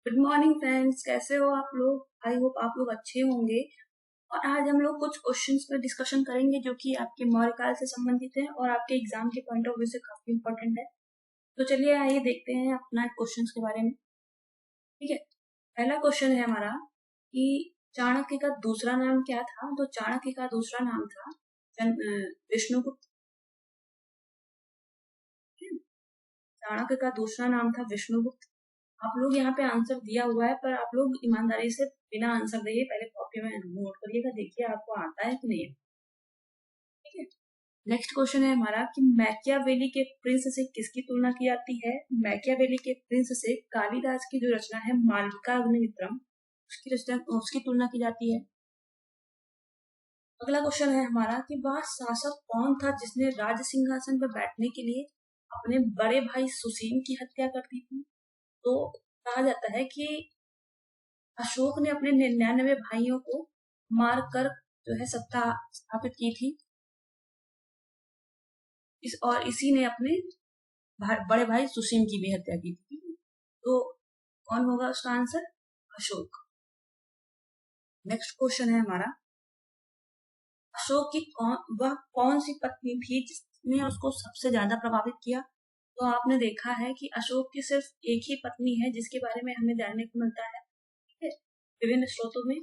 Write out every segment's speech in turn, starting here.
Good morning friends, कैसे हो आप लोग। आई होप आप लोग अच्छे होंगे। और आज हम लोग कुछ क्वेश्चंस पर डिस्कशन करेंगे जो कि आपके मौर्य काल से संबंधित है और आपके एग्जाम के पॉइंट ऑफ व्यू से काफी इंपॉर्टेंट है। तो चलिए आइए देखते हैं अपना क्वेश्चंस के बारे में। ठीक है, पहला क्वेश्चन है हमारा कि चाणक्य का दूसरा नाम क्या था। तो चाणक्य का दूसरा नाम था विष्णुगुप्त। चाणक्य का दूसरा नाम था विष्णुगुप्त। आप लोग यहाँ पे आंसर दिया हुआ है, पर आप लोग ईमानदारी से बिना आंसर दिए पहले कॉपी में नोट करिएगा, देखिए आपको आता है कि नहीं है। ठीक है, नेक्स्ट क्वेश्चन है हमारा कि मैकियावेली के प्रिंस से किसकी तुलना की जाती है। मैकियावेली के प्रिंस से कालिदास की जो रचना है मालविका अग्निमित्रम, उसकी तुलना की जाती है। अगला क्वेश्चन है हमारा कि वह शासक कौन था जिसने राज सिंहासन पर बैठने के लिए अपने बड़े भाई सुसीम की हत्या कर दी थी। तो कहा जाता है कि अशोक ने अपने 99 भाइयों को मारकर जो है सत्ता स्थापित की थी। इसी ने अपने बड़े भाई सुसीम की भी हत्या की थी। तो कौन होगा उसका आंसर? अशोक। नेक्स्ट क्वेश्चन है हमारा, अशोक की वह कौन सी पत्नी थी जिसने उसको सबसे ज्यादा प्रभावित किया। तो आपने देखा है कि अशोक की सिर्फ एक ही पत्नी है जिसके बारे में हमें जानने को मिलता है, ठीक है, विभिन्न स्रोतों में,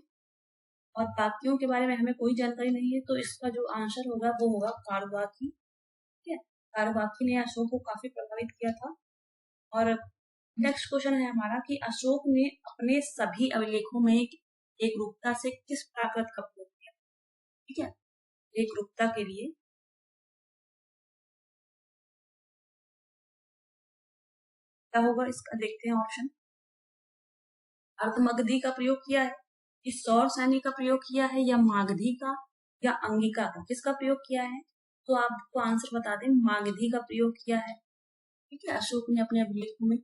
और बाकियों के बारे में हमें कोई जानकारी नहीं है। तो इसका जो आंसर होगा वो होगा कारवाकी। ठीक है, कारवाकी ने अशोक को काफी प्रभावित किया था। और नेक्स्ट क्वेश्चन है हमारा कि अशोक ने अपने सभी अभिलेखों में एक रूपता से किस प्राकृत का प्रयोग किया। ठीक है, एक रूपता के लिए क्या होगा इसका देखते हैं ऑप्शन। अर्धमगधी का प्रयोग किया है, इस सौर सैनी का प्रयोग किया है, या मागधी का, या अंगिका का, किसका प्रयोग किया है। तो आपको आंसर बता दें, मागधी का प्रयोग किया है। ठीक है, अशोक ने अपने अभिलेखों में।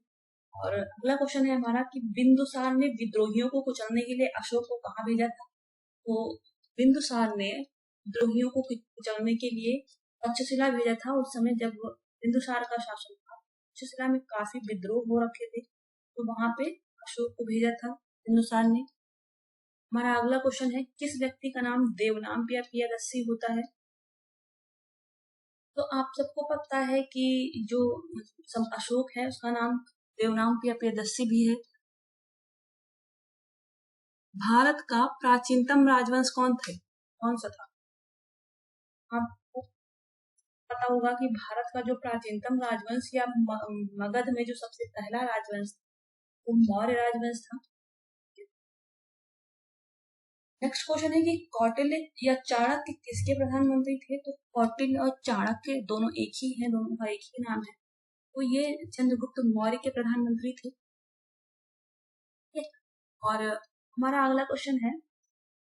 और अगला क्वेश्चन है हमारा कि बिंदुसार ने विद्रोहियों को कुचलने के लिए अशोक को कहाँ भेजा था। तो बिंदुसार ने विद्रोहियों को कुचलने के लिए तक्षशिला भेजा था। उस समय जब बिंदुसार का शासन था, तक्षशिला में काफी विद्रोह हो रखे थे, तो वहां पे अशोक को भेजा था बिंदुसार ने। हमारा अगला क्वेश्चन है, किस व्यक्ति का नाम देवनाम या प्रियदर्शी होता है। तो आप सबको पता है कि जो अशोक है उसका नाम देवनाम या प्रियदर्शी भी है। भारत का प्राचीनतम राजवंश कौन सा था। आपको पता होगा कि भारत का जो प्राचीनतम राजवंश या मगध में जो सबसे पहला राजवंश वो मौर्य राजवंश था। नेक्स्ट क्वेश्चन है कि कौटिल्य या चाणक्य किसके प्रधानमंत्री थे। तो कौटिल्य और चाणक्य दोनों एक ही हैं, दोनों का एक ही नाम है। तो ये चंद्रगुप्त मौर्य के प्रधानमंत्री थे। और हमारा अगला क्वेश्चन है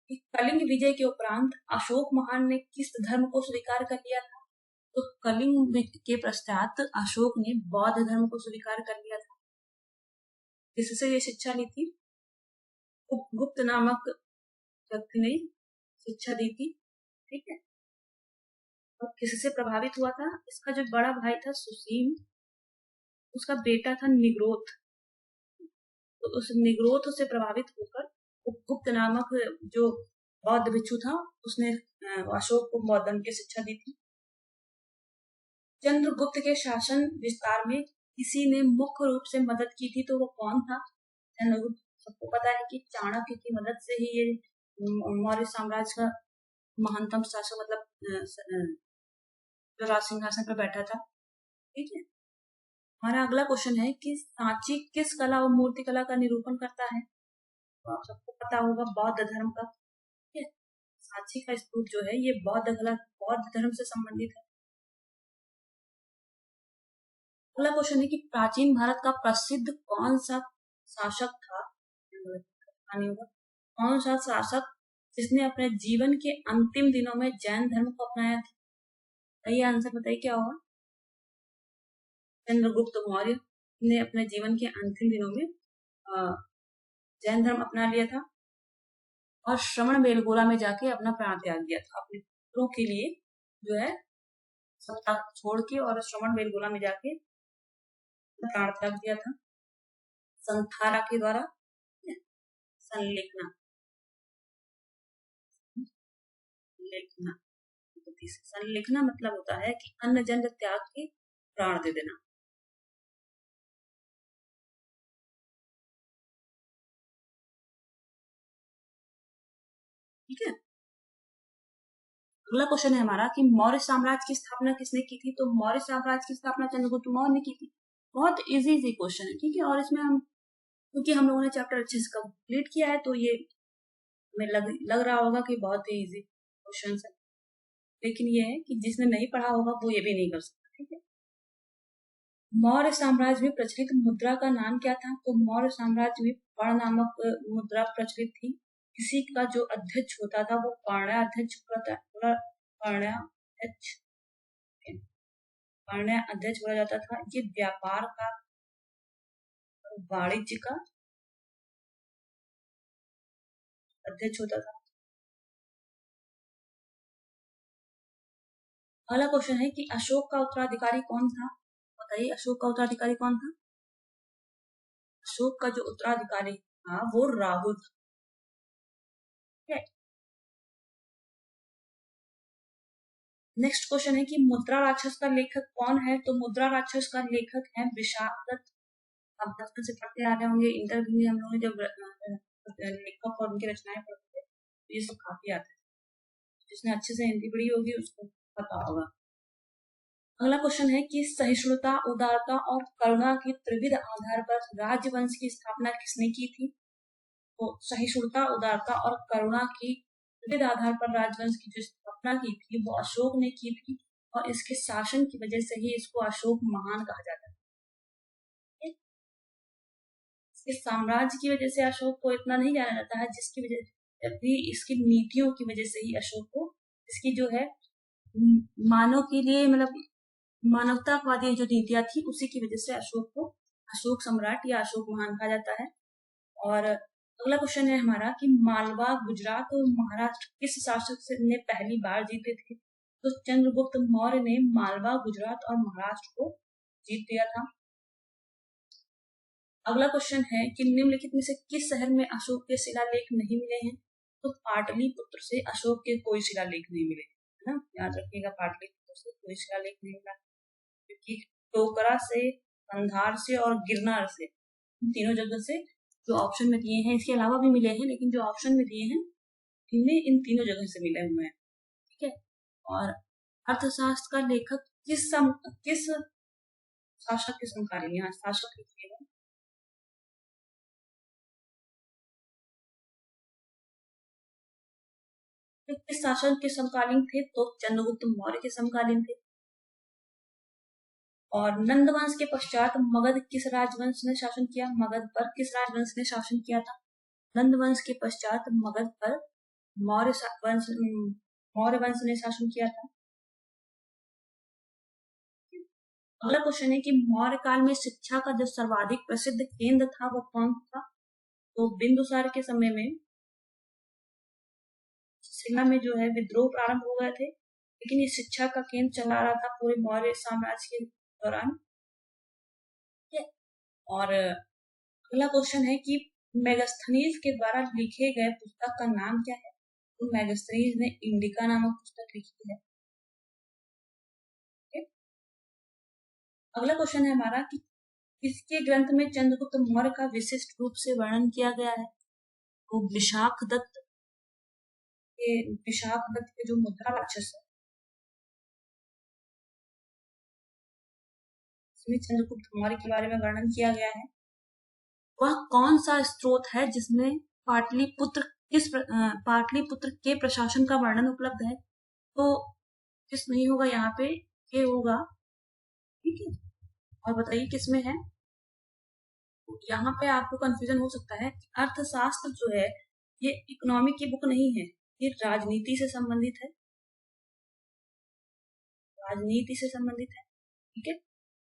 कि कलिंग विजय के उपरांत अशोक महान ने किस धर्म को स्वीकार कर लिया था। तो कलिंग के पश्चात अशोक ने बौद्ध धर्म को स्वीकार कर लिया था। किससे ये शिक्षा ली थी। गुप्त नामक व्यक्ति ने शिक्षा दी थी। ठीक है, और किससे प्रभावित हुआ था। इसका जो बड़ा भाई था सुसीम, उसका बेटा था निग्रोथ। तो उस निग्रोथ से प्रभावित होकर गुप्त नामक जो बौद्ध भिक्षु था उसने अशोक को बौद्ध धर्म की शिक्षा दी थी। चंद्रगुप्त के शासन विस्तार में किसी ने मुख्य रूप से मदद की थी, तो वो कौन था। चंद्रगुप्त, सबको पता है कि चाणक्य की मदद से ही ये मौर्य साम्राज्य का महानतम शासक मतलब जो राज सिंहासन पर बैठा था। ठीक है, हमारा अगला क्वेश्चन है कि सांची किस कला और मूर्ति कला का निरूपण करता है। तो आप सबको पता होगा बौद्ध धर्म का। ठीक है, सांची का स्तूप जो है ये बौद्ध धर्म से संबंधित है। अगला क्वेश्चन है कि प्राचीन भारत का प्रसिद्ध कौन सा शासक था। कौन सा शासक जिसने अपने जीवन के अंतिम दिनों में जैन धर्म को अपनाया था। सही आंसर बताइए क्या होगा। चंद्रगुप्त मौर्य ने अपने जीवन के अंतिम दिनों में जैन धर्म अपना लिया था और श्रवण बेलगोला में जाके अपना प्राण त्याग दिया था। अपने पुत्रों के लिए जो है सत्ता छोड़ के और श्रवण बेलगोला में जाके प्राण त्याग दिया था। संथारा के द्वारा संलेखना, लेखना। संलेखना मतलब होता है कि अन्न जन्य त्याग के प्राण दे देना। ठीक है, अगला क्वेश्चन है हमारा कि मौर्य साम्राज्य की स्थापना किसने की थी? तो मौर्य साम्राज्य की स्थापना चंद्रगुप्त मौर्य ने की थी। बहुत इजी क्वेश्चन है, ठीक है, और इसमें हम क्योंकि हम लोगों ने चैप्टर अच्छे से कंप्लीट किया है तो ये हमें लग रहा होगा कि बहुत ही इजी क्वेश्चन है, लेकिन ये है कि जिसने नहीं पढ़ा होगा वो ये भी नहीं कर सकता। ठीक है, मौर्य साम्राज्य में प्रचलित मुद्रा का नाम क्या था? तो मौर्य साम्राज्य में पर्ण नामक मुद्रा प्रचलित थी। किसी का जो अध्यक्ष होता था वो पर्णाध्यक्ष पर्णाध्यक्ष बोला जाता था। ये व्यापार का, वाणिज्य का अध्यक्ष होता था। अगला क्वेश्चन है कि अशोक का उत्तराधिकारी कौन था? बताइए, अशोक का उत्तराधिकारी कौन था? अशोक का जो उत्तराधिकारी था वो राहुल था। नेक्स्ट क्वेश्चन है कि मुद्रा राक्षस का लेखक कौन है? तो मुद्रा राक्षस का लेखक है विशाखदत्त। आप बचपन से पढ़ते आ रहे होंगे, इंटरव्यू में हम लोगों ने जब लेखक और उनकी रचनाएं पढ़ते थे तो ये सब काफी आता है। जिसने अच्छे से हिंदी पढ़ी होगी उसको पता होगा। अगला क्वेश्चन है कि सहिष्णुता, उदारता और करुणा की त्रिविध आधार पर राजवंश की स्थापना किसने की थी? तो सहिष्णुता, उदारता और करुणा की त्रिविध आधार पर राजवंश की जो स्थापना की थी वो अशोक ने की थी, और इसके शासन की वजह से ही इसको अशोक महान कहा जाता है। इसके साम्राज्य की वजह से अशोक को इतना नहीं जाना जाता है, जिसकी वजह जबकि इसकी नीतियों की वजह से ही अशोक को, इसकी जो है मानव के लिए मतलब मानवतावादी जो नीतियां थी उसी की वजह से अशोक को अशोक सम्राट या अशोक महान कहा जाता है। और अगला क्वेश्चन है हमारा कि मालवा, गुजरात और महाराष्ट्र किस शासक ने पहली बार जीते थे? तो चंद्रगुप्त मौर्य ने मालवा, गुजरात और महाराष्ट्र को जीत लिया था। अगला क्वेश्चन है कि निम्नलिखित में से किस शहर में अशोक के शिलालेख नहीं मिले हैं? तो पाटलिपुत्र से अशोक के कोई शिलालेख नहीं मिले, है ना, याद रखिएगा, पाटलिपुत्र से कोई शिलालेख नहीं मिला, क्योंकि टोकरा से, कंधार से और गिरनार से, तीनों जगह से जो ऑप्शन में दिए हैं, इसके अलावा भी मिले हैं लेकिन जो ऑप्शन में दिए हैं इनमें इन तीनों जगह से मिले हुए हैं। ठीक है, और अर्थशास्त्र का लेखक किस शासक के समकालीन, यहाँ शासक लिखिएगा, किस शासक के समकालीन थे? तो चंद्रगुप्त मौर्य के समकालीन थे। और नंद वंश के पश्चात मगध किस राजवंश ने शासन किया? मगध पर किस राजवंश ने शासन किया था? नंद वंश के पश्चात मगध पर मौर्य वंश ने शासन किया था। अगला क्वेश्चन है कि मौर्य काल में शिक्षा का जो सर्वाधिक प्रसिद्ध केंद्र था वो कौन था? तो बिंदुसार के समय में शिला में जो है विद्रोह प्रारंभ हो गए थे, लेकिन ये शिक्षा का केंद्र चला रहा था पूरे मौर्य साम्राज्य के दौरान। और अगला क्वेश्चन है कि मेगास्थनीज के द्वारा लिखे गए पुस्तक का नाम क्या है? तो मेगास्थनीज ने इंडिका नामक पुस्तक लिखी है। अगला क्वेश्चन है हमारा कि किसके ग्रंथ में चंद्रगुप्त मौर्य का विशिष्ट रूप से वर्णन किया गया है? तो विशाखदत्त के जो मुद्रा राक्षस है इसमें चंद्रगुप्त मौर्य के बारे में वर्णन किया गया है। वह कौन सा स्रोत है जिसमें पाटलिपुत्र के प्रशासन का वर्णन उपलब्ध है? तो किस नहीं होगा यहाँ पे, ये होगा। ठीक है, और बताइए किसमें है? यहाँ पे आपको कंफ्यूजन हो सकता है। अर्थशास्त्र जो है ये इकोनॉमी की बुक नहीं है, ये राजनीति से संबंधित है, राजनीति से संबंधित है। ठीक है,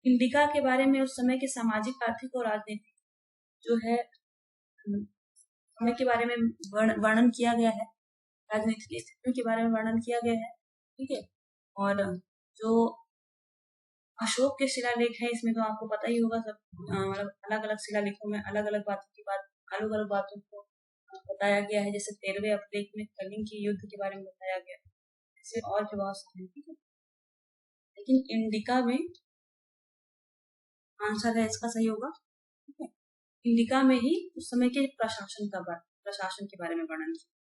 इंडिका के बारे में उस समय के सामाजिक, आर्थिक और राजनीतिक जो है समय के बारे में वर्णन किया गया है, राजनीतिक स्थितियों के बारे में वर्णन किया गया है। ठीक है, और जो अशोक के शिलालेख है, इसमें तो आपको पता ही होगा सब, मतलब अलग अलग शिलालेखों में अलग अलग बातों को बताया गया है। जैसे 13वें अभिलेख में कलिंग के युद्ध के बारे में बताया गया है, जैसे और भी बहुत सारे, ठीक है। लेकिन इंडिका में आंसर है इसका सही होगा, ठीक है। इंडिका में ही उस समय के प्रशासन के बारे में वर्णन किया।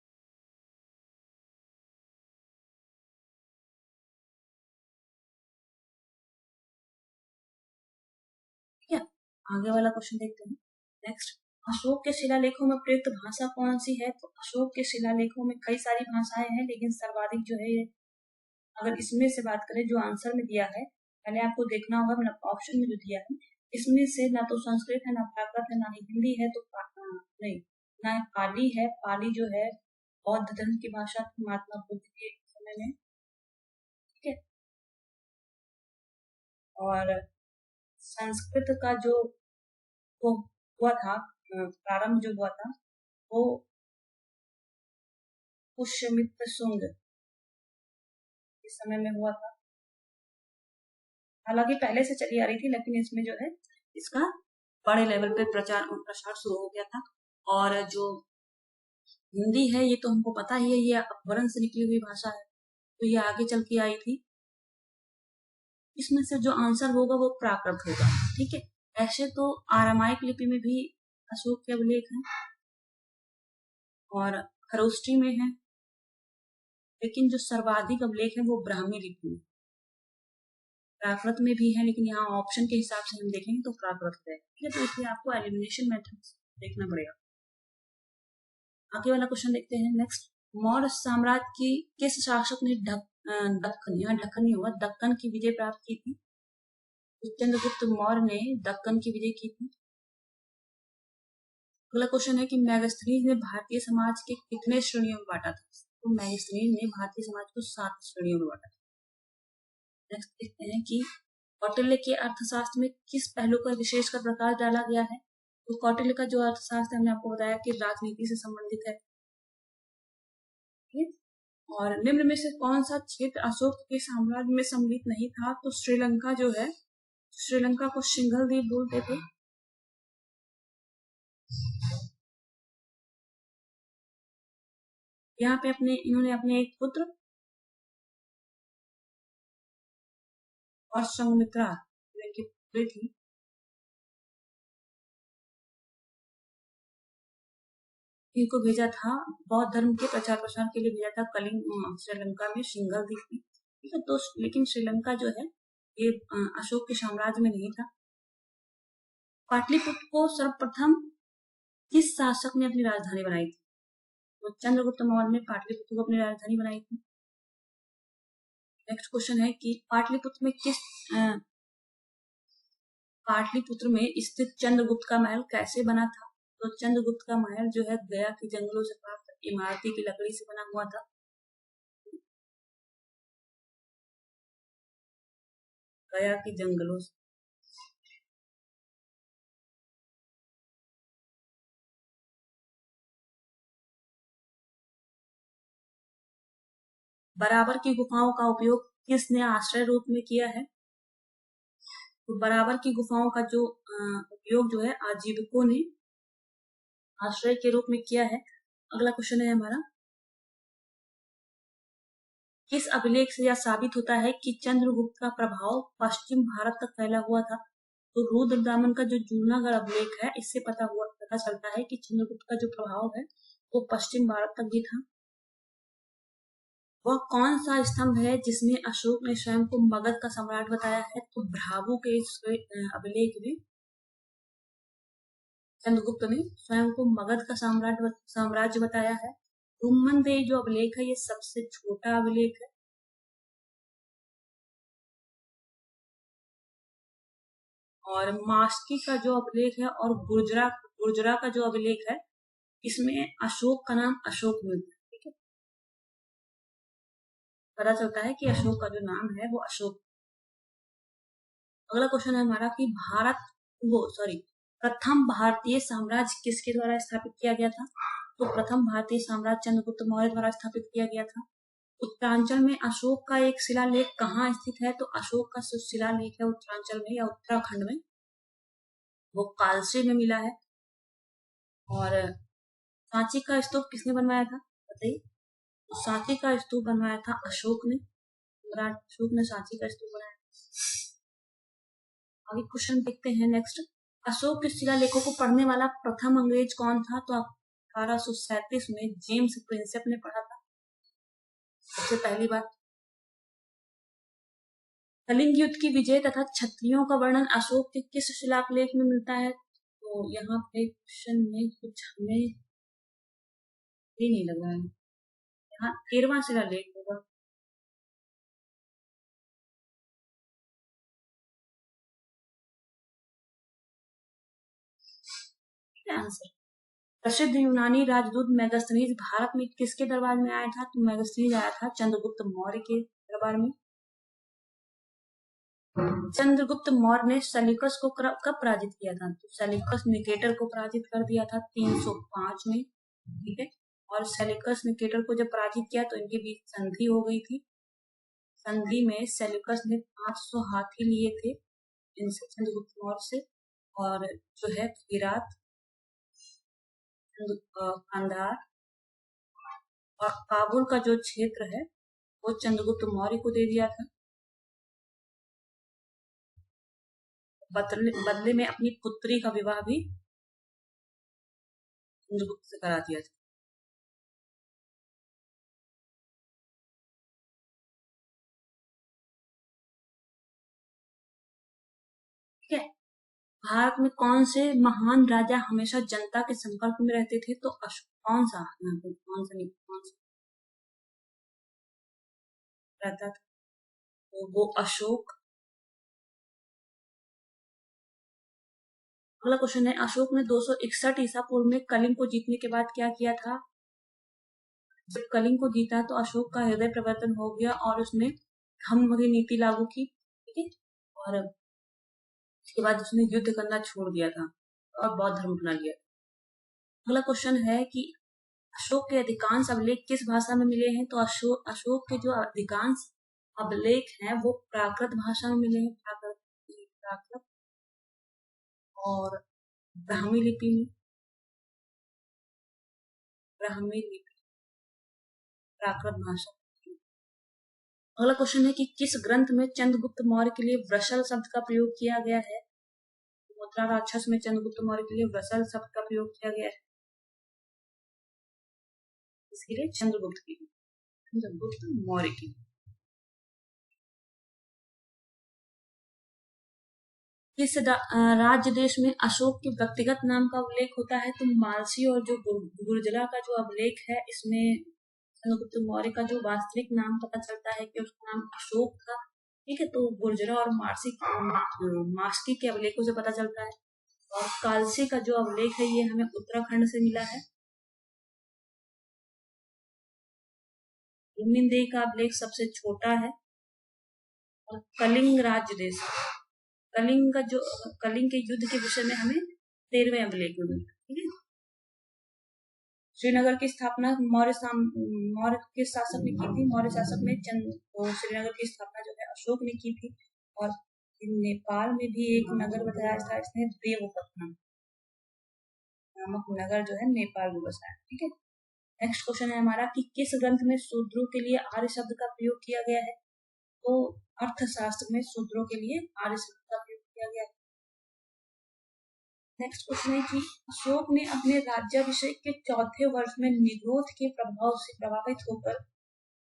ठीक है, आगे वाला क्वेश्चन देखते हैं। नेक्स्ट, अशोक के शिलालेखों में प्रयुक्त भाषा कौन सी है? तो अशोक के शिलालेखों में कई सारी भाषाएं हैं, लेकिन सर्वाधिक जो है ये, अगर इसमें से बात करें जो आंसर में दिया है, पहले आपको देखना होगा, मतलब ऑप्शन में जो दिया है इसमें से ना तो संस्कृत है, ना प्राकृत है, ना ही हिंदी है, तो नहीं, ना पाली है। पाली जो है बौद्ध धर्म की भाषा थी महात्मा बुद्ध के समय में, ठीक है। और संस्कृत का जो वो हुआ था, प्रारंभ जो हुआ था वो पुष्यमित्र शुंग इस समय में हुआ था। हालांकि पहले से चली आ रही थी, लेकिन इसमें जो है इसका बड़े लेवल पे प्रसार शुरू हो गया था। और जो हिंदी है ये तो हमको पता ही है, ये अपभ्रंश से निकली हुई भाषा है, तो ये आगे चल के आई थी। इसमें से जो आंसर होगा वो प्राकृत होगा, ठीक है। ऐसे तो आरामाइक लिपि में भी अशोक के अभिलेख हैं और खरोष्ठी में है, लेकिन जो सर्वाधिक अभिलेख है वो ब्राह्मी लिपि में, प्राकृत में भी है, लेकिन यहाँ ऑप्शन के हिसाब से हम देखेंगे तो प्राकृत है, ठीक है। तो इसलिए आपको एलिमिनेशन मेथड देखना पड़ेगा। आगे वाला क्वेश्चन देखते हैं। नेक्स्ट, मौर्य साम्राज्य की किस शासक ने दक्कन, यहाँ ढक्कन नहीं होगा, दक्कन की विजय प्राप्त की थी? चंद्रगुप्त मौर्य ने दक्कन की विजय की थी। अगला क्वेश्चन है कि मैगस्थनीज ने भारतीय समाज के कितने श्रेणियों में बांटा था? तो मैगस्थनीज ने भारतीय समाज को 7 श्रेणियों में बांटा था। नेक्स्ट देखते हैं कि कौटिल्य के अर्थशास्त्र में किस पहलू पर विशेषकर प्रकाश डाला गया है? तो कौटिल्य का जो अर्थशास्त्र हमने आपको बताया कि राजनीति से संबंधित है, और निम्न में से कौन सा क्षेत्र अशोक के साम्राज्य में सम्मिलित नहीं था? तो श्रीलंका जो है, श्रीलंका को सिंघल द्वीप बोलते थे। यहाँ पे इन्होंने अपने एक पुत्र और संघमित्रा इनकी पुत्री थी, इनको भेजा था बौद्ध धर्म के प्रचार प्रसार के लिए, भेजा था कलिंग श्रीलंका में सिंघल द्वीप में, ठीक है। तो लेकिन श्रीलंका जो है ये अशोक के साम्राज्य में नहीं था। पाटलिपुत्र को सर्वप्रथम किस शासक ने अपनी राजधानी बनाई थी? तो चंद्रगुप्त मौर्य ने पाटलिपुत्र को अपनी राजधानी बनाई थी। नेक्स्ट क्वेश्चन है कि पाटलिपुत्र में स्थित चंद्रगुप्त का महल कैसे बना था? तो चंद्रगुप्त का महल जो है गया के जंगलों से प्राप्त इमारती की लकड़ी से बना हुआ था। गया के जंगलों से। बराबर की गुफाओं का उपयोग किसने आश्रय रूप में किया है? तो बराबर की गुफाओं का जो उपयोग जो है आजीविकों ने आश्रय के रूप में किया है। अगला क्वेश्चन है हमारा, किस अभिलेख से यह साबित होता है कि चंद्रगुप्त का प्रभाव पश्चिम भारत तक फैला हुआ था? तो रुद्रदामन का जो जूनागढ़ अभिलेख है, इससे पता चलता है कि चंद्रगुप्त का जो प्रभाव है वो पश्चिम भारत तक भी था। वह कौन सा स्तंभ है जिसमें अशोक ने स्वयं को मगध का सम्राट बताया है? तो भ्रावु के अभिलेख में चंद्रगुप्त ने स्वयं को मगध का साम्राज्य बताया है। रुम्मनदेही जो अभिलेख है ये सबसे छोटा अभिलेख है। और मास्की का जो अभिलेख है और गुर्जरा का जो अभिलेख है, इसमें अशोक का नाम अशोक मिलता है, ठीक है। पता चलता है कि अशोक का जो नाम है वो अशोक। अगला क्वेश्चन है हमारा कि प्रथम भारतीय साम्राज्य किसके द्वारा स्थापित किया गया था? तो प्रथम भारतीय साम्राज्य चंद्रगुप्त मौर्य द्वारा स्थापित किया गया था। उत्तरांचल में अशोक का एक शिलालेख कहाँ स्थित है? तो अशोक का जो शिलालेख है उत्तरांचल में या उत्तराखंड में, वो कालसी में मिला है। और सांची का स्तूप किसने बनवाया था बताइए? तो सांची का स्तूप बनवाया था अशोक ने, सम्राट अशोक ने सांची का स्तूप बनाया। आगे क्वेश्चन देखते हैं नेक्स्ट। अशोक के शिलालेखों को पढ़ने वाला प्रथम अंग्रेज कौन था? तो 1837 में जेम्स प्रिंसेप ने पढ़ा था सबसे पहली बार। कलिंग युद्ध की विजय तथा क्षत्रियों का वर्णन अशोक के किस शिलालेख में मिलता है? तो यहाँ पे क्वेश्चन में कुछ हमें ये नहीं लग रहा है। यहाँ 13वां शिलालेख होगा। आंसर प्रसिद्ध यूनानी राजदूत मेगास्थनीज भारत में किसके दरबार में आया था? तो मेगास्थनीज आया था चंद्रगुप्त मौर्य के दरबार में। चंद्रगुप्त मौर्य ने सेल्यूकस को कब पराजित किया था? तो सेल्यूकस निकेटर को पराजित कर दिया था 305 में, ठीक है। और सेल्यूकस निकेटर को जब पराजित किया तो इनके बीच संधि हो गई थी। संधि में सेल्यूकस ने 500 हाथी लिए थे इनसे, चंद्रगुप्त मौर्य से, और जो है हेरात, कंधार और काबुल का जो क्षेत्र है वो चंद्रगुप्त मौर्य को दे दिया था। बदले में अपनी पुत्री का विवाह भी चंद्रगुप्त से करा दिया था। ठीक है। भारत में कौन से महान राजा हमेशा जनता के संपर्क में रहते थे? तो अशोक। कौन सा यहाँ पे कौन सा नहीं, कौन सा रहता था? तो वो अशोक। अगला क्वेश्चन है, अशोक ने 261 ईसा पूर्व में कलिंग को जीतने के बाद क्या किया था? जब कलिंग को जीता तो अशोक का हृदय परिवर्तन हो गया और उसने धम्म की नीति लागू की, ठीक है। और उसके बाद उसने युद्ध करना छोड़ दिया था और बौद्ध धर्म अपना लिया। अगला क्वेश्चन है कि अशोक के अधिकांश अभिलेख किस भाषा में मिले हैं? तो अशोक के जो अधिकांश अभिलेख हैं वो प्राकृत भाषा में मिले हैं, प्राकृत और ब्राह्मी लिपि में। ब्राह्मी लिपि, प्राकृत भाषा। अगला क्वेश्चन है कि किस ग्रंथ में चंद्रगुप्त मौर्य के लिए वृषल शब्द का प्रयोग किया गया है? मुद्रा राक्षस में चंद्रगुप्त मौर्य के लिए वृषल शब्द का प्रयोग किया गया है। इसके लिए चंद्रगुप्त मौर्य की। किस राज्य देश में अशोक के व्यक्तिगत नाम का उल्लेख होता है? तो मालसी और जो गुर्जरा का जो अभिलेख है इसमें चंद्रगुप्त मौर्य का जो वास्तविक नाम पता चलता है कि उसका नाम अशोक था, ठीक है। तो गुर्जरा और मास्की के अभिलेखों से पता चलता है। और कालसी का जो अभिलेख है ये हमें उत्तराखंड से मिला है। भूमिदेह का अभिलेख सबसे छोटा है। और कलिंग राज्य देश, कलिंग के युद्ध के विषय में हमें 13वें अभिलेख में मिला, ठीक है। श्रीनगर की स्थापना मौर्य के शासक ने की थी। मौर्य शासक ने श्रीनगर की स्थापना जो है अशोक ने की थी। और नेपाल में भी एक नगर बताया था इसने, देवपत्तनम नामक नगर जो है नेपाल में बसाया, ठीक है। नेक्स्ट क्वेश्चन है हमारा कि किस ग्रंथ में शूद्रों के लिए आर्य शब्द का प्रयोग किया गया है? तो अर्थशास्त्र में शूद्रों के लिए आर्य शब्द का प्रयोग किया गया है। नेक्स्ट क्वेश्चन है कि अशोक ने अपने राज्याभिषेक के चौथे वर्ष में निग्रोध के प्रभाव से प्रभावित होकर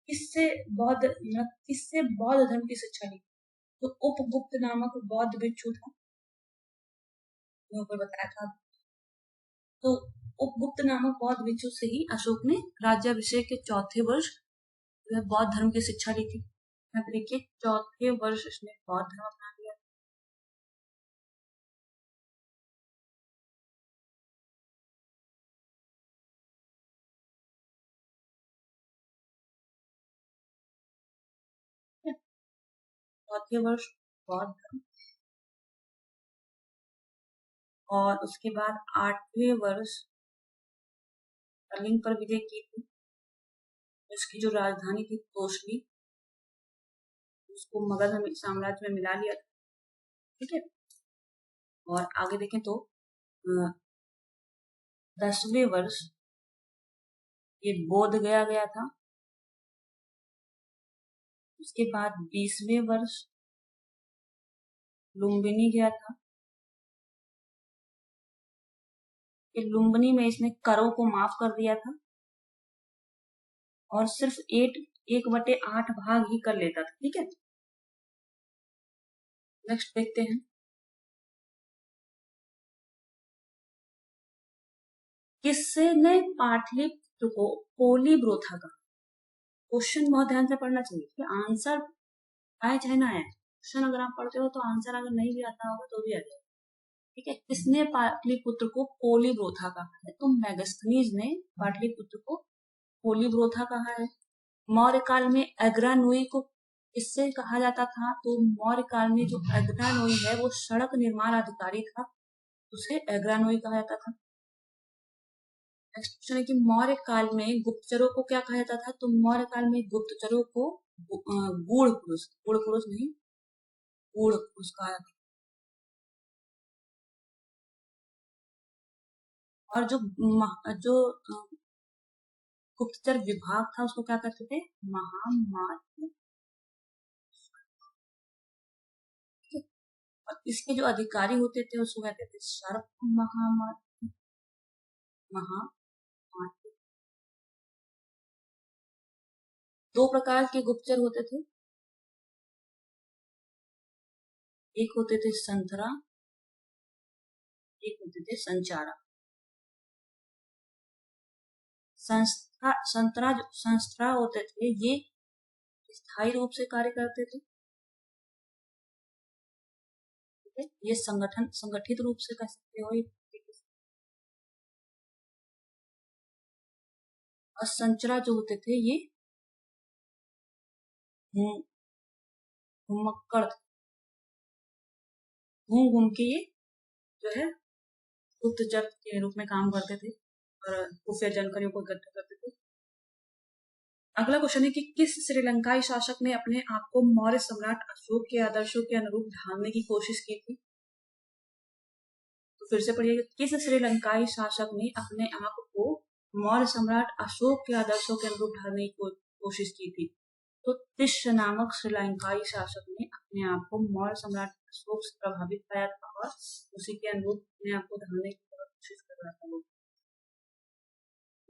किससे बौद्ध धर्म की शिक्षा ली? तो उपगुप्त नामक बौद्ध भिक्षु था, ऊपर बताया था। तो उपगुप्त नामक बौद्ध भिक्षु से ही अशोक ने राज्याभिषेक के चौथे वर्ष बौद्ध धर्म की शिक्षा ली थी। देखिए चौथे वर्ष इसने बौद्ध धर्म अपना लिया। चौथे वर्ष बौद्ध धर्म, और उसके बाद 8वें वर्ष कलिंग पर विजय की थी। इसकी जो राजधानी थी तोशली, उसको मगध साम्राज्य में मिला लिया था। ठीक है, और आगे देखें तो 10वें वर्ष ये बोध गया था। उसके बाद 20वें वर्ष लुम्बिनी गया था। लुम्बिनी में इसने करों को माफ कर दिया था और सिर्फ 1/8 भाग ही कर लेता था। ठीक है, नेक्स्ट देखते हैं। किसने पाटलिपुत्र को पोलीब्रोथा का, क्वेश्चन बहुत ध्यान से पढ़ना चाहिए, आंसर आए चाहे ना आए, क्वेश्चन अगर आप पढ़ते हो तो आंसर अगर नहीं भी आता होगा तो भी आ जाएगा। ठीक है, किसने पाटलिपुत्र को पोलीब्रोथा कहा है? तो मेगास्थनीज ने पाटलिपुत्र को पोलीब्रोथा कहा है। मौर्य काल में अग्रानुई को किससे कहा जाता था? तो मौर्य काल में जो अग्रानुई है वो सड़क निर्माण अधिकारी था, उसे अग्रानुई कहा जाता था। नेक्स्ट क्वेश्चन है कि मौर्य काल में गुप्तचरों को क्या कहा जाता था? तो मौर्य काल में गुप्तचरों को गूढ़ पुरुष नहीं, गूढ़ पुरुष कहा जाता था। और जो गुप्तचर विभाग था उसको क्या करते थे? महामात्र। और इसके जो अधिकारी होते थे उसको कहते थे सर्प महामात्र। दो प्रकार के गुप्तचर होते थे, एक होते थे संतरा, एक होते थे संचारा। संतरा होते थे ये स्थायी रूप से कार्य करते थे। ये संगठित रूप से कर सकते हो। और संचरा जो होते थे ये घुमक्कड़, घूम के ये जो है गुप्तचर के रूप में काम करते थे और खुफिया जानकारियों को इकट्ठा करते थे। अगला क्वेश्चन है कि किस श्रीलंकाई शासक ने अपने आप को मौर्य सम्राट अशोक के आदर्शों के अनुरूप ढालने की कोशिश की थी? तो फिर से पढ़िए, किस श्रीलंकाई शासक ने अपने आप को मौर्य सम्राट अशोक के आदर्शों के अनुरूप ढालने की कोशिश की थी? तो तिष्य नामक श्रीलंकाई शासक ने अपने आप को मौर्य सम्राट अशोक से प्रभावित पाया था और उसी के अनुरूप अपने आप को ढालने की कोशिश कर रहा था।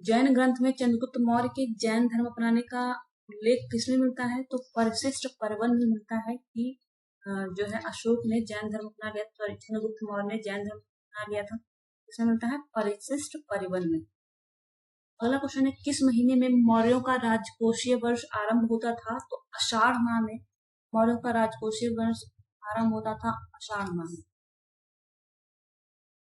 जैन ग्रंथ में चंद्रगुप्त मौर्य के जैन धर्म अपनाने का उल्लेख किसमें मिलता है? तो परिशिष्ट परिवन में मिलता है कि जो है अशोक ने जैन धर्म अपना लिया, तो चंद्रगुप्त मौर्य ने जैन धर्म अपना लिया था। इसमें मिलता है परिशिष्ट परिवन में। अगला क्वेश्चन है किस महीने में मौर्यों का राजकोषीय वर्ष आरंभ होता था? तो आषाढ़ माह में मौर्यों का राजकोषीय वर्ष आरंभ होता था, आषाढ़ माह में।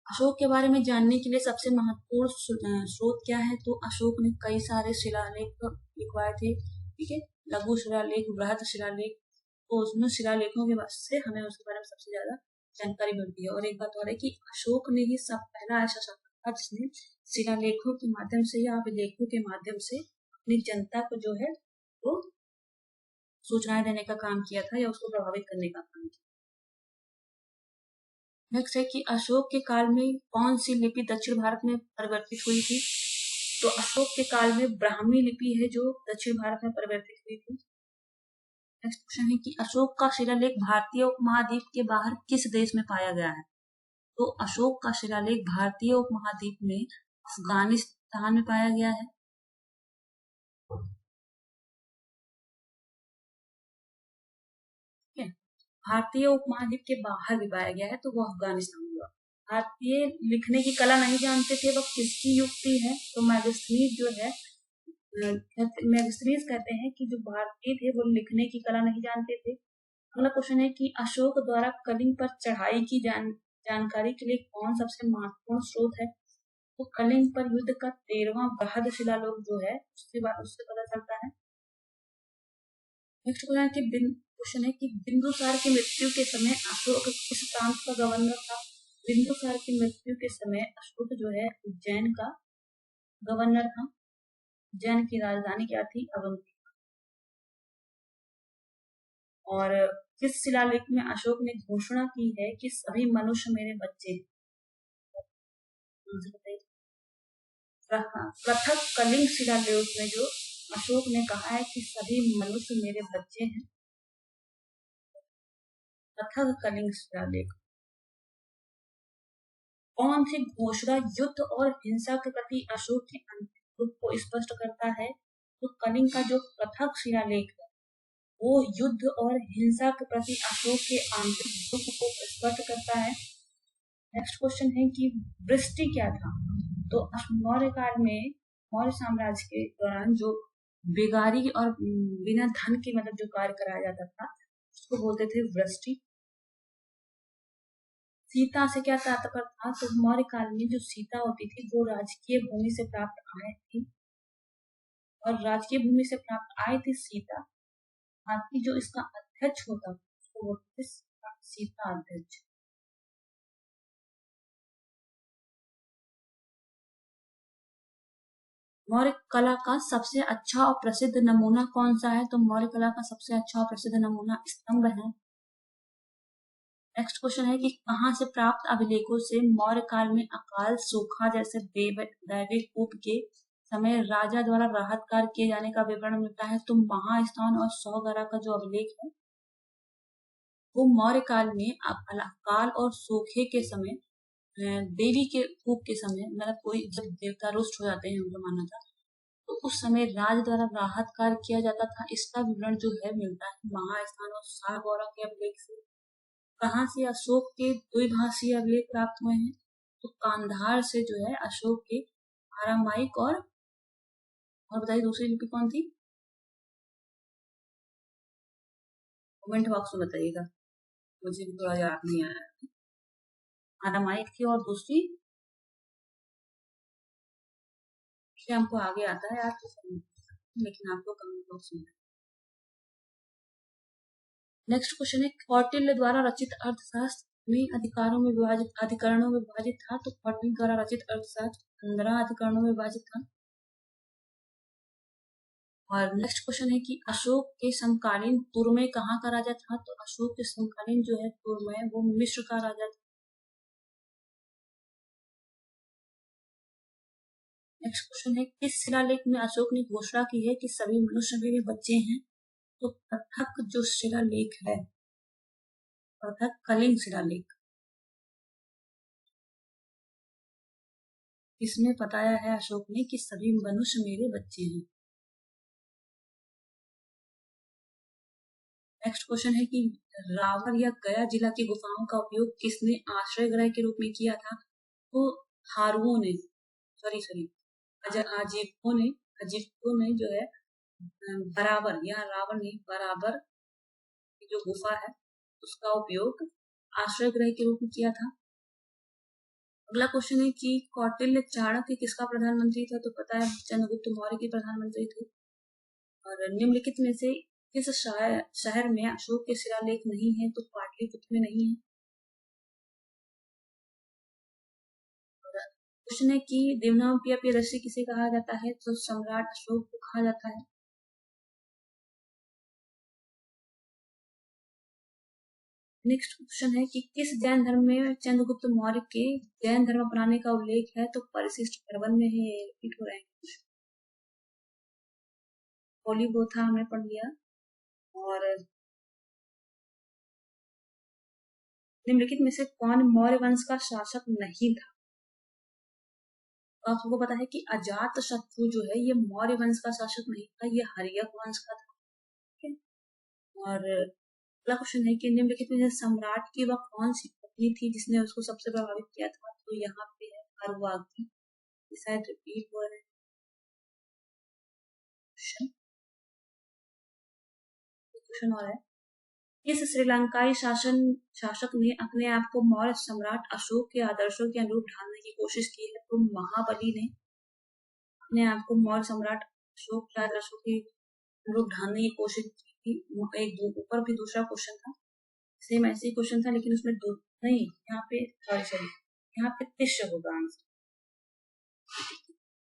अशोक के बारे में जानने के लिए सबसे महत्वपूर्ण स्रोत क्या है? तो अशोक ने कई सारे शिलालेख लिखवाए थे। ठीक है, लघु शिलालेख, बृहद शिलालेख, तो उसमें शिलालेखों के से हमें उसके बारे में सबसे ज्यादा जानकारी मिलती है। और एक बात और है कि अशोक ने ही सब पहला ऐसा शासक था जिसने शिलालेखों के माध्यम से या अभिलेखों के माध्यम से अपनी जनता को जो है वो सूचनाएं देने का काम किया था या उसको प्रभावित करने का काम किया। नेक्स्ट है कि अशोक के काल में कौन सी लिपि दक्षिण भारत में परिवर्तित हुई थी? तो अशोक के काल में ब्राह्मी लिपि है जो दक्षिण भारत में परिवर्तित हुई थी। नेक्स्ट क्वेश्चन है कि अशोक का शिलालेख भारतीय उपमहाद्वीप के बाहर किस देश में पाया गया है? तो अशोक का शिलालेख भारतीय उपमहाद्वीप में अफगानिस्तान में पाया गया है। भारतीय उपमहाद्वीप के बाहर भी पाया गया है तो वो अफगानिस्तान हुआ। भारतीय लिखने की कला नहीं जानते थे, वह किसकी युक्ति है? तो मेगास्थनीज जो है, मेगास्थनीज कहते हैं कि जो भारतीय थे वो लिखने की कला नहीं जानते थे। अगला क्वेश्चन है कि अशोक द्वारा कलिंग पर चढ़ाई की जानकारी के लिए कौन सबसे महत्वपूर्ण स्रोत है? तो कलिंग पर युद्ध का 13वां बृहद शिलालेख जो है उससे पता चलता है। नेक्स्ट क्वेश्चन है कि बिंदुसार की मृत्यु के समय अशोक किस प्रांत का गवर्नर था? बिंदुसार की मृत्यु के समय अशोक जो है उज्जैन का गवर्नर था। उज्जैन की राजधानी क्या थी? अवंती। और किस शिलालेख में अशोक ने घोषणा की है कि सभी मनुष्य मेरे बच्चे हैं? पृथक कलिंग शिलालेख में जो अशोक ने कहा है कि सभी मनुष्य मेरे बच्चे हैं, पृथक कलिंग शिलालेख। कौन सी घोषणा युद्ध और हिंसा के प्रति अशोक के अंतिम रूप को स्पष्ट करता है? तो कलिंग का जो पृथक शिलालेख है वो युद्ध और हिंसा के प्रति अशोक के आंतरिक दुख को स्पष्ट करता है। नेक्स्ट क्वेश्चन है कि वृष्टि क्या था? तो मौर्य काल में मौर्य साम्राज्य के दौरान जो बेगारी और बिना धन के मतलब जो कार्य कराया जाता था उसको बोलते थे वृष्टि। सीता से क्या तात्पर्य था? तो मौर्य काल में जो सीता होती थी वो राजकीय भूमि से प्राप्त आए थी और राजकीय भूमि से प्राप्त आए थी सीता। बाकी जो इसका अध्यक्ष होता उसको बोलते थे सीता अध्यक्ष। मौर्य कला का सबसे अच्छा और प्रसिद्ध नमूना कौन सा है? तो मौर्य कला का सबसे अच्छा और प्रसिद्ध नमूना स्तंभ है। नेक्स्ट क्वेश्चन है कि कहाँ से प्राप्त अभिलेखों से मौर्य काल में अकाल, सूखा जैसे दैविक कोप के समय राजा द्वारा राहत कार्य किए जाने का विवरण मिलता है? तो महास्थान और सौगरा का जो अभिलेख है वो मौर्य काल में अकाल और सूखे के समय देवी के कोप के समय मतलब कोई जब देवता रुष्ट हो जाते हैं उनको माना था तो उस समय राज द्वारा राहत कार्य किया जाता था। इसका विवरण जो है मिलता है महास्थान और सागौरा के अभिलेख से। कहाँ से अशोक के द्विभाषीय अभिलेख प्राप्त हुए हैं? तो कांधार से जो है अशोक के आरामाइक और बताइए दूसरी लिपि कौन थी? कमेंट बॉक्स में बताइएगा, मुझे भी थोड़ा याद नहीं आया। आरामाइक थी और दूसरी हमको आगे आता है यार लेकिन आपको कमेंट बॉक्स में। नेक्स्ट क्वेश्चन है कौटिल्य द्वारा रचित अर्थशास्त्र में अधिकरणों में विभाजित था? तो कौटिल्य द्वारा रचित अर्थशास्त्र 15 अधिकरणों में विभाजित था। और नेक्स्ट क्वेश्चन है कि अशोक के समकालीन तुर्मे कहाँ का राजा था? तो अशोक के समकालीन जो है तुर्मे वो मिस्र का राजा था। नेक्स्ट क्वेश्चन है किस शिलालेख में अशोक ने घोषणा की है कि सभी मनुष्य मेरे बच्चे हैं? तो पृथक जो शिलालेख है, पृथक कलिंग शिलालेख, इसमें बताया है अशोक ने कि सभी मनुष्य मेरे बच्चे हैं। नेक्स्ट क्वेश्चन है कि रावण या गया जिला की गुफाओं का उपयोग किसने आश्रय गृह के रूप में किया था? तो हारुओं ने अजीबों ने जो है बराबर यहाँ रावण ने बराबर की जो गुफा है उसका उपयोग आश्रय गृह के रूप में किया था। अगला क्वेश्चन है कि कौटिल्य चाणक्य किसका प्रधानमंत्री था? तो पता है चंद्रगुप्त मौर्य के प्रधानमंत्री थे। और निम्नलिखित में से किस शहर में अशोक के शिलालेख नहीं है? तो पाटलिपुत्र में नहीं है। क्वेश्चन है कि देवनागरी प्रियदर्शी किसे कहा जाता है? तो सम्राट अशोक को कहा जाता है। नेक्स्ट क्वेश्चन है कि किस जैन धर्म में चंद्रगुप्त मौर्य के जैन धर्म अपनाने का उल्लेख है? तो परिशिष्ट प्रबंध में है, रिपीट हो रहे हैं। होलीबोथा हमने पढ़ लिया। और निम्नलिखित में से कौन मौर्य वंश का शासक नहीं था? तो आपको पता है कि अजात शत्रु जो है ये मौर्य वंश का शासक नहीं था, ये हर्यक वंश का था। ठीक है। और अगला क्वेश्चन है कि निम्नलिखित में से सम्राट की वह कौन सी पत्नी थी जिसने उसको सबसे प्रभावित किया था? तो यहाँ पे है अरुवाग्नी। शायद रिपीट हो रहे क्वेश्चन और है किस श्रीलंकाई शासक ने अपने आप को मौर्य सम्राट अशोक के आदर्शों के अनुरूप ढालने की कोशिश की है? तो महाबली ने अपने आप को मौर्य सम्राट अशोक के आदर्शों के अनुरूप ढालने की कोशिश की थी। एक ऊपर भी दूसरा क्वेश्चन था, सेम ऐसे ही क्वेश्चन था लेकिन उसमें दो नहीं, यहाँ पे सॉरी यहाँ पे तिष्य होगा आंसर।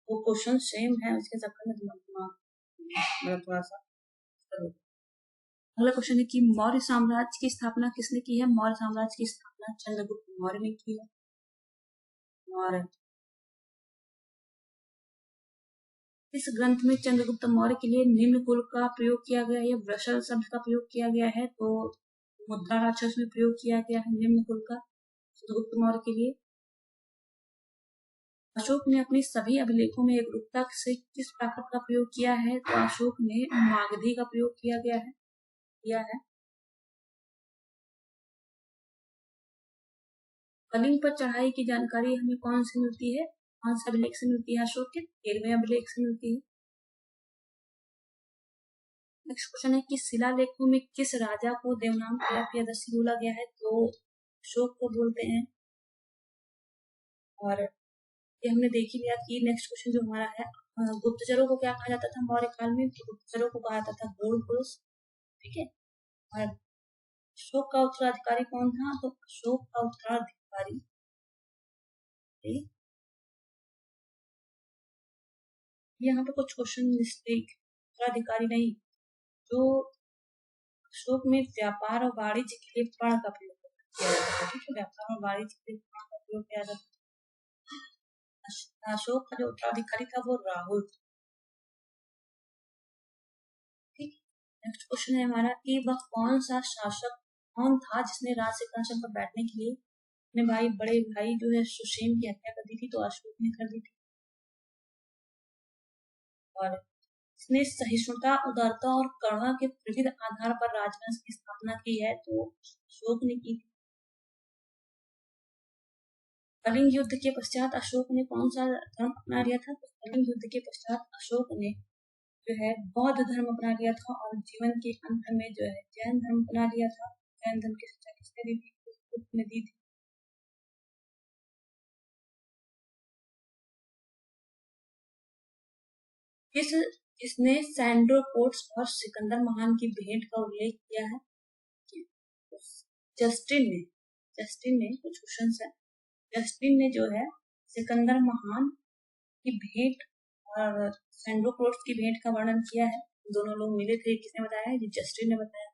वो क्वेश्चन सेम है, उसके चक्कर में मतलब थोड़ा सा। अगला क्वेश्चन है कि मौर्य साम्राज्य की स्थापना किसने की है? मौर्य साम्राज्य की स्थापना चंद्रगुप्त मौर्य ने की है। और इस ग्रंथ में चंद्रगुप्त मौर्य के लिए निम्न कुल का प्रयोग किया गया है, वृषल शब्द का प्रयोग किया गया है। तो मुद्रा राक्षस में प्रयोग किया गया है निम्न कुल का चंद्रगुप्त मौर्य के लिए। अशोक ने अपनी सभी अभिलेखों में एकरूपता से किस प्राकृत का प्रयोग किया है? तो अशोक ने मागधी का प्रयोग किया है। कलिंग पर चढ़ाई की जानकारी हमें कौन से मिलती है? कौन से अभिलेख से मिलती है? अशोक के 13वें अभिलेख से मिलती है। नेक्स्ट क्वेश्चन है कि शिलालेखों में किस राजा को देवनाम प्रियदर्शी बोला गया है? तो अशोक को बोलते हैं। और ये हमने देख ही लिया कि नेक्स्ट क्वेश्चन जो हमारा है, गुप्तचरों को क्या कहा जाता था मौर्य काल में? तो गुप्तचरों को कहा जाता था गूढ़ पुरुष। ठीक है। और अशोक का उत्तराधिकारी कौन था? तो अशोक का उत्तराधिकारी यहाँ पे कुछ क्वेश्चन मिस्टेक, उत्तराधिकारी नहीं, जो अशोक में व्यापार और वाणिज्य के लिए पण का प्रयोग किया जाता था। ठीक है, व्यापार और वाणिज्य के लिए पण का प्रयोग किया जाता था। अशोक का जो उत्तराधिकारी था वो राहुल था। ठीक। नेक्स्ट क्वेश्चन है हमारा कि वह कौन सा शासक कौन था जिसने राज सिंहासन पर बैठने के लिए अपने बड़े भाई जो है सुसेन की हत्या कर दी थी? तो अशोक ने कर दी थी। और इसने सहिष्णुता, उदारता और करुणा के विविध आधार पर राजवंश की स्थापना की है। तो अशोक ने की। कलिंग युद्ध के पश्चात अशोक ने कौन सा धर्म अपना लिया था? तो कलिंग युद्ध के पश्चात अशोक ने जो है बौद्ध धर्म अपना लिया था और जीवन के अंत में जो है जैन धर्म अपना लिया था। जैन धर्म की शिक्षा किसने दी थी? बुद्ध ने दी थी। इसने सैंड्रो कोट्स और सिकंदर महान की भेंट का उल्लेख किया है? जस्टिन ने कुछ क्वेश्चन है। जस्टिन ने जो है सिकंदर महान की भेंट और सैंड्रो कोट्स की भेंट का वर्णन किया है। दोनों लोग मिले थे। किसने बताया है? जस्टिन ने बताया।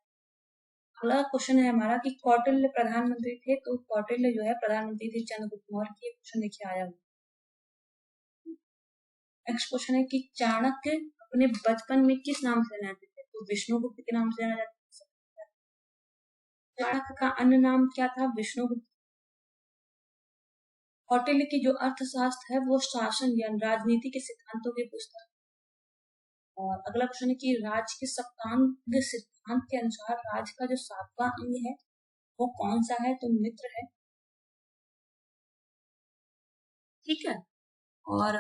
अगला क्वेश्चन है हमारा कि कौटिल्य प्रधानमंत्री थे। तो कौटिल्य जो है प्रधानमंत्री थे चंद्रगुप्त मौर्य की। क्वेश्चन देखिए आया। नेक्स्ट क्वेश्चन है कि चाणक्य अपने बचपन में किस नाम से जाने जाते थे? तो विष्णुगुप्त के नाम से जाना जाता था। चाणक्य का अन्य नाम क्या था? विष्णुगुप्त। कौटिल्य की जो अर्थशास्त्र है वो शासन या राजनीति के सिद्धांतों की पुस्तक। और अगला क्वेश्चन है कि राज के सप्तांग सिद्धांत के अनुसार राज का जो 7वां अंग है वो कौन सा है? तो मित्र है। ठीक है। और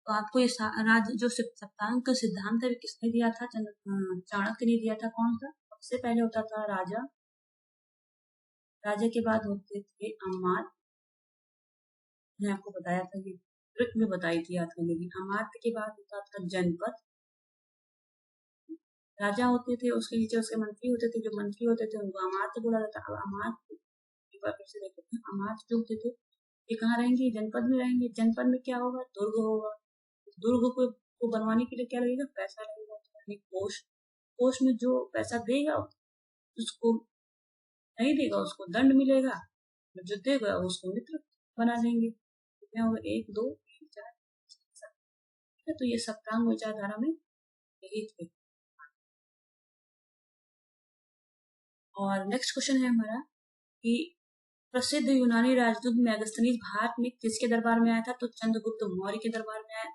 तो आपको ये राज जो सप्तांग का सिद्धांत है किसने दिया था? चाणक्य ने दिया था। कौन सा? सबसे पहले होता था राजा, राजा के बाद होते थे अमात्य। मैंने आपको बताया था, ये ट्रिक में बताई थी याद करने की। अमात्य के बाद होता था जनपद। राजा होते थे, उसके नीचे उसके मंत्री होते थे। जो मंत्री होते थे उनको अमात्य बोला जाता। अब अमात्य एक बार फिर से देखते हैं। अमात्य जो होते थे ये कहाँ रहेंगे? जनपद में रहेंगे। जनपद में क्या होगा? दुर्ग होगा। दुर्ग को बनवाने के लिए क्या लगेगा? पैसा लगेगा। कोष, कोष में जो पैसा देगा उसको नहीं देगा उसको दंड मिलेगा। जो देगा उसको मित्र बना देंगे। कितने होगा? 1 2 3 4 7। तो ये सप्तांग विचारधारा में यही थे। और नेक्स्ट क्वेश्चन है हमारा कि प्रसिद्ध यूनानी राजदूत मेगास्थनीज भारत में किसके दरबार में आया था? तो चंद्रगुप्त मौर्य के दरबार में आया।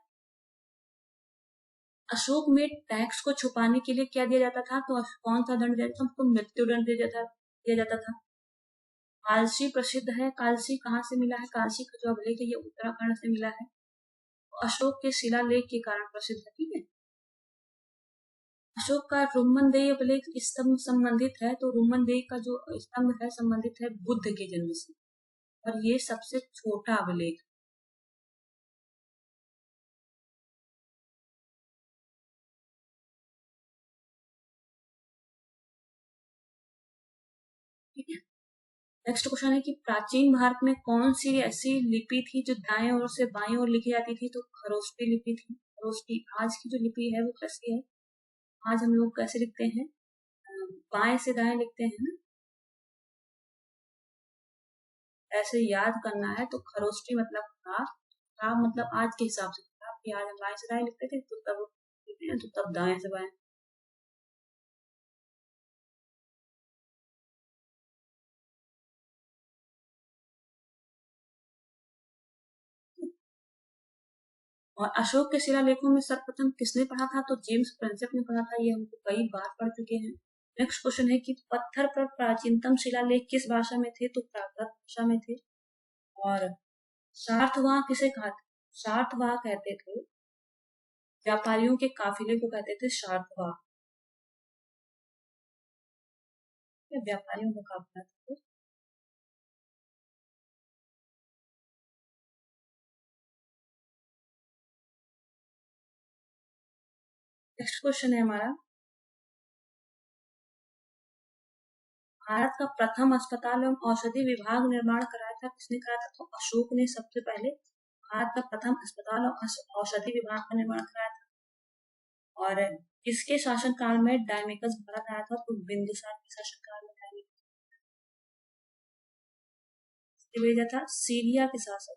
अशोक में टैक्स को छुपाने के लिए क्या दिया जाता था? तो कौन सा दंड दिया जाता था? तो मृत्यु दंड दिया जाता था। कालसी प्रसिद्ध है। कालसी कहाँ से मिला है? कालसी का जो अभिलेख है ये उत्तराखंड से मिला है। अशोक के शिलालेख के कारण प्रसिद्ध है। ठीक है। अशोक का रुमनदेही अभिलेख स्तंभ संबंधित है। तो रुमनदेही का जो स्तंभ है संबंधित है बुद्ध के जन्म से और ये सबसे छोटा अभिलेख। ठीक है। नेक्स्ट क्वेश्चन है कि प्राचीन भारत में कौन सी ऐसी लिपि थी जो दाएं ओर से बाएं ओर लिखी जाती थी? तो खरोष्टी लिपि थी। खरोष्टी आज की जो लिपि है वो कैसी है? आज हम लोग कैसे लिखते हैं? बाएं से दाएं लिखते हैं ना, ऐसे याद करना है। तो खरोष्टी मतलब खराब, खराब मतलब आज के हिसाब से खराब, कि आज हम बाएं से दाएं लिखते थे तो तब लिखते हैं तो तब दाएं से बाएं। और अशोक के शिलालेखों में सर्वप्रथम किसने पढ़ा था? तो जेम्स प्रिंसेप ने पढ़ा था। ये हमको कई बार पढ़ चुके हैं। नेक्स्ट क्वेश्चन है कि पत्थर पर प्राचीनतम शिलालेख किस भाषा में थे? तो प्राकृत भाषा में थे। और सार्थवाह किसे कहा था? सार्थवाह कहते थे व्यापारियों के काफिले को, कहते थे सार्थवाह। व्यापारियों का काफिला था। नेक्स्ट क्वेश्चन है हमारा, भारत का प्रथम अस्पताल एवं औषधि विभाग निर्माण कराया था किसने कराया था? तो अशोक ने सबसे पहले भारत का प्रथम अस्पताल और औषधि विभाग का निर्माण कराया था। और किसके शासनकाल में डायमेकस भारत आया था? तो बिंदुसार के शासनकाल में डायमेकस भेजा था। सीरिया के शासक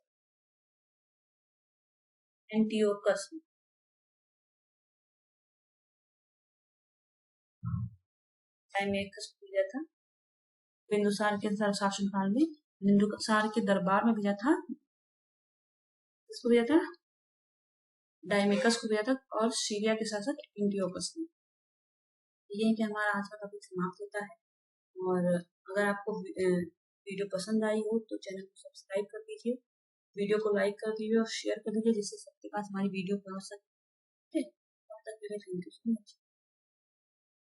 एंटियोकस डायमेकस भेजा था बिंदुसार के शासनकाल में। बिंदुसार के दरबार में भेजा था। किसको भेजा था? डायमेकस को भेजा था। और सीरिया के शासक एंटियोकस ने। ये है कि हमारा आज का टॉपिक समाप्त होता है। और अगर आपको वीडियो पसंद आई हो तो चैनल को सब्सक्राइब कर दीजिए, वीडियो को लाइक कर दीजिए और शेयर कर दीजिए, जिससे सबके पास हमारी वीडियो पहुंच सके। तब तक के लिए थैंक यू सो मच।